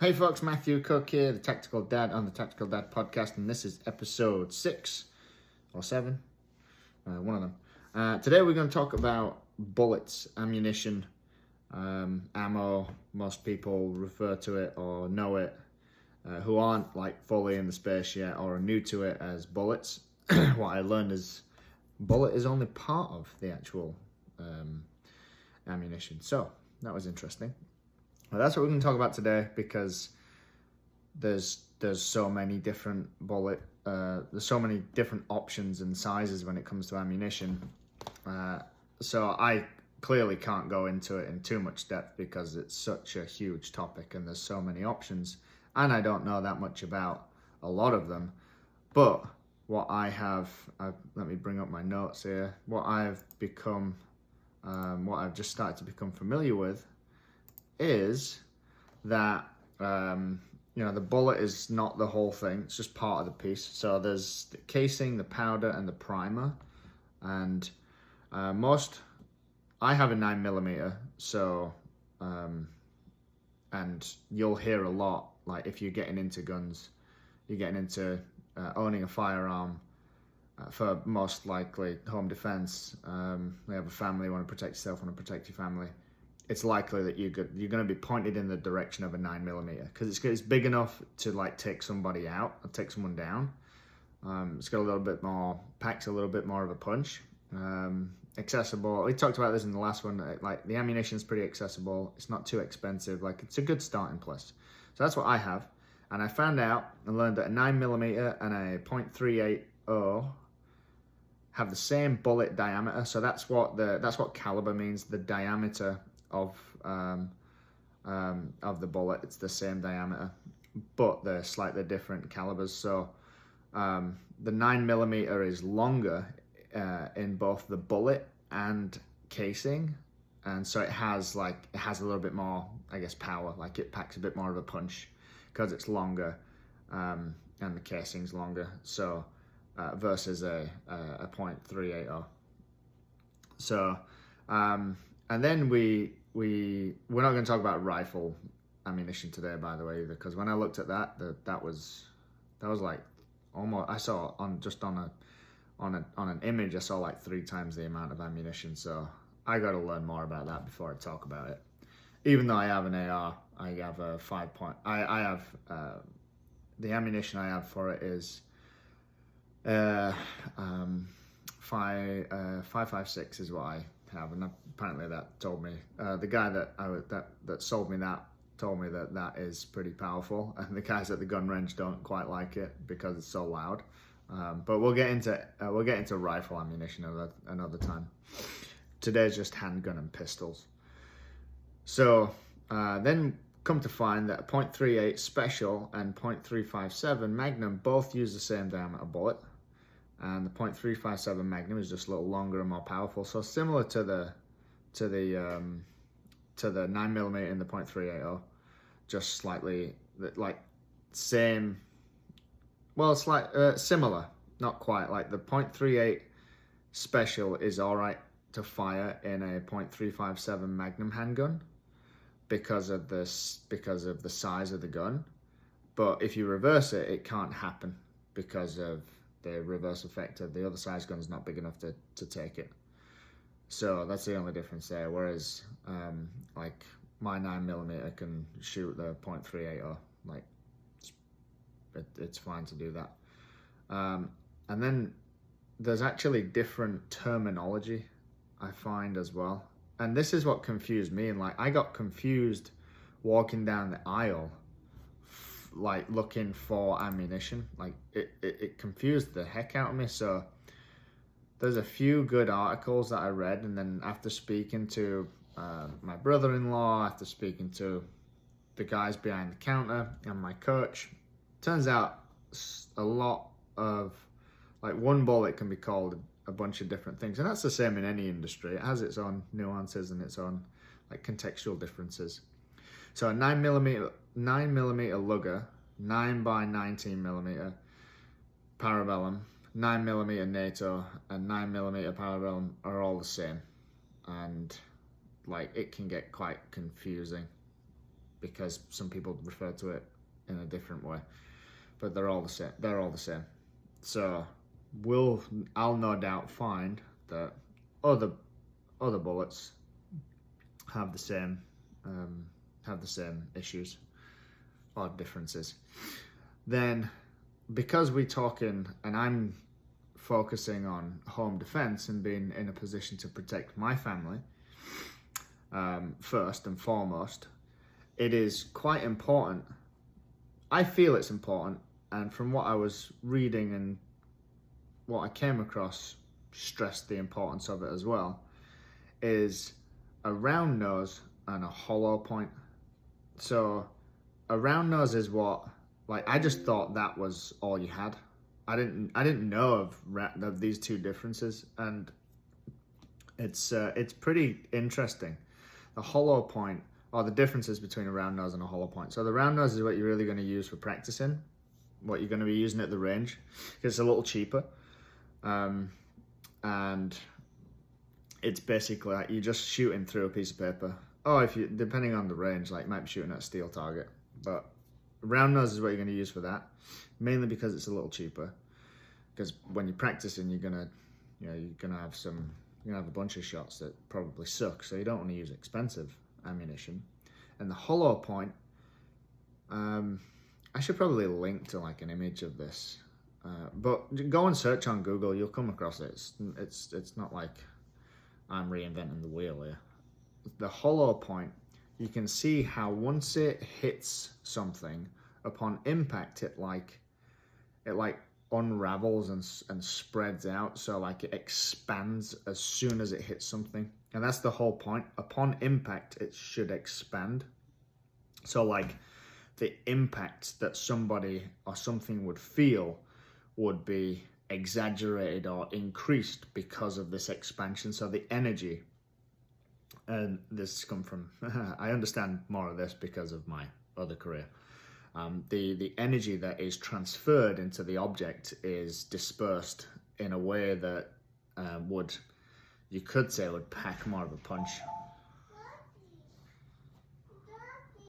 Hey folks, Matthew Cook here, the Tactical Dad on the Tactical Dad podcast, and this is episode 6 or 7, one of them. Today we're going to talk about bullets, ammunition, ammo. Most people refer to it or know it, who aren't like fully in the space yet or are new to it, as bullets. What I learned is bullet is only part of the actual ammunition. So that was interesting. Well, that's what we're going to talk about today, because there's so many different there's so many different options and sizes when it comes to ammunition. So I clearly can't go into it in too much depth because it's such a huge topic and there's so many options, and I don't know that much about a lot of them. But what let me bring up my notes here. What I've just started to become familiar with is that the bullet is not the whole thing. It's just part of the piece. So there's the casing, the powder, and the primer. And I have a 9mm, so and you'll hear a lot, like if you're getting into guns, you're getting into owning a firearm, for most likely home defense. You have a family, you want to protect yourself, want to protect your family. It's likely that you're going to be pointed in the direction of a 9mm because it's big enough to like take somebody out or take someone down. It's got a little bit more, packs a little bit more of a punch. Accessible. We talked about this in the last one. Like the ammunition is pretty accessible. It's not too expensive. Like it's a good starting place. So that's what I have. And I found out and learned that a 9mm and a .380 have the same bullet diameter. So that's what caliber means. The diameter of the bullet, it's the same diameter, but they're slightly different calibers. So the 9mm is longer in both the bullet and casing, and so it has a little bit more, I guess, power. Like it packs a bit more of a punch because it's longer, and the casing's longer. So versus a .380. So and then we're not going to talk about rifle ammunition today, by the way, either, because when I looked at that was like almost, I saw on an image, I saw like 3 times the amount of ammunition. So I got to learn more about that before I talk about it. Even though I have an AR, I have a 5 I have the ammunition I have for it is 5.56 is what I have, and apparently that told me the guy that sold me that told me that is pretty powerful, and the guys at the gun range don't quite like it because it's so loud. But we'll get into rifle ammunition another time. Today's just handgun and pistols. So then come to find that .38 Special and .357 Magnum both use the same diameter bullet, and the .357 Magnum is just a little longer and more powerful. So similar to the 9mm in the .380, just slightly like same. Well, it's like similar, not quite. Like the .38 Special is all right to fire in a .357 Magnum handgun because of the size of the gun, but if you reverse it, it can't happen because of the reverse effect of the other size gun's not big enough to take it. So that's the only difference there. Whereas like my 9mm can shoot the .380, like it's fine to do that. And then there's actually different terminology I find as well. And this is what confused me. And like I got confused walking down the aisle, like looking for ammunition. Like it confused the heck out of me. So there's a few good articles that I read, and then after speaking to my brother-in-law, after speaking to the guys behind the counter and my coach, turns out a lot of, like, one bullet can be called a bunch of different things, and that's the same in any industry. It has its own nuances and its own like contextual differences. So a 9mm Luger, 9x19mm Parabellum, 9mm NATO, and 9mm Parabellum are all the same, and like it can get quite confusing. because some people refer to it in a different way, but they're all the same. They're all the same. So I'll no doubt find that other bullets have the same issues or differences. Then, because we're talking, and I'm focusing on home defense and being in a position to protect my family, first and foremost, it is quite important. I feel it's important, and from what I was reading and what I came across, stressed the importance of it as well, is a round nose and a hollow point. So a round nose is what, like, I just thought that was all you had. I didn't know of these two differences, and it's pretty interesting. The hollow point, or the differences between a round nose and a hollow point. So the round nose is what you're really going to use for practicing, what you're going to be using at the range. It's a little cheaper, and it's basically like you're just shooting through a piece of paper. Oh, if you, depending on the range, like you might be shooting at a steel target, but round nose is what you're going to use for that, mainly because it's a little cheaper. Because when you're practicing, you're gonna have a bunch of shots that probably suck, so you don't want to use expensive ammunition. And the hollow point, I should probably link to like an image of this, but go and search on Google, you'll come across it. It's not like I'm reinventing the wheel here. The hollow point, you can see how once it hits something, upon impact, it unravels and spreads out, so like it expands as soon as it hits something. And that's the whole point. Upon impact, it should expand. So like the impact that somebody or something would feel would be exaggerated or increased because of this expansion. So the energy, and this come from, I understand more of this because of my other career. The energy that is transferred into the object is dispersed in a way that you could say would pack more of a punch.